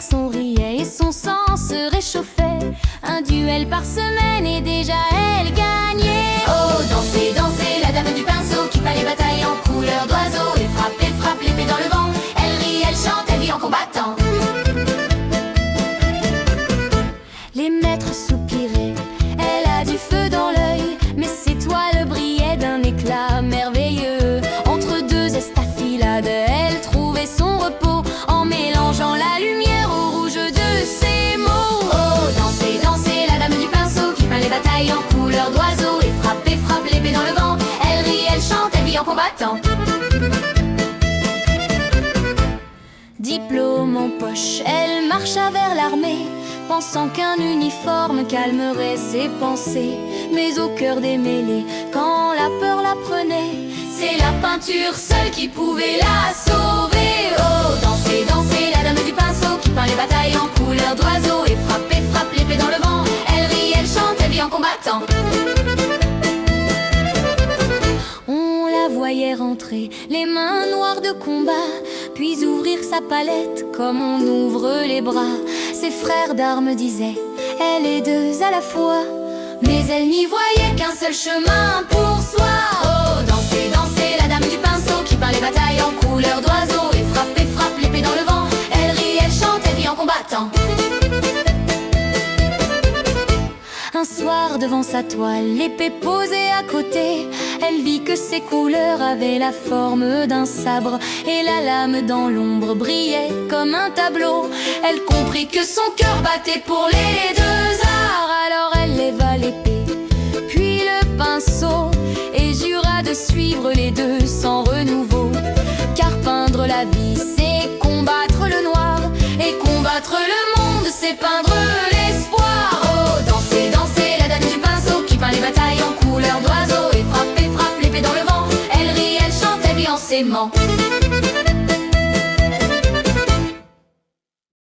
garçon riait et son sang se réchauffait. Un duel par semaine et déjà elle gagnait. Oh, dansez, dansez, la dame du pinceau qui peint les batailles en couleur d'oiseau et frappe l'épée dans le vent. Elle rit, elle chante, elle vit en combattant. Les maîtres soupiraient, elle a du feu dans l'œil, mais ses toiles brillaient d'un éclat merveilleux. Entre deux estafilades, elle trouvait son repos en mélangeant la lumière au rouge de ses mots. Oh, dansez, dansez, la dame du pinceau qui peint les batailles en couleur d'oiseau et frappe l'épée dans le vent. Elle rit, elle chante, elle vit en combattant. Diplôme en poche, elle marcha vers l'armée, pensant qu'un uniforme calmerait ses pensées. Mais au cœur des mêlées, quand la peur la prenait, c'est la peinture seule qui pouvait la sauver. Oh, dansez, dansez, la dame du pinceau qui peint les batailles en couleur d'oiseau et frappe l'épée dans le vent. Elle rit, elle chante, elle vit en combattant. on la voyait rentrer, les mains noires de combat, puis ouvrir sa palette comme on ouvre les bras. Ses frères d'armes disaient, elle est deux à la fois, mais elle n'y voyait qu'un seul chemin pour soi. Oh, dansez, dansez, la dame du pinceau qui peint les batailles en couleur d'oiseau et frappe l'épée dans le vent. Elle rit, elle chante, elle vit en combattant. Un soir devant sa toile, l'épée posée à côté, elle vit que ses couleurs avaient la forme d'un sabre et la lame dans l'ombre brillait comme un tableau. Elle comprit que son cœur battait pour les deux arts. Alors elle leva l'épée, puis le pinceau, et jura de suivre les deux sans renouveau. Car peindre la vie, c'est combattre le noir, et combattre le monde, c'est peindre l'espoir. Oh, dansez, dansez, la dame du pinceau qui peint les batailles en couleur d'oiseau et frappe l'épée dans le vent. Elle rit, elle chante, elle vit en s'aimant.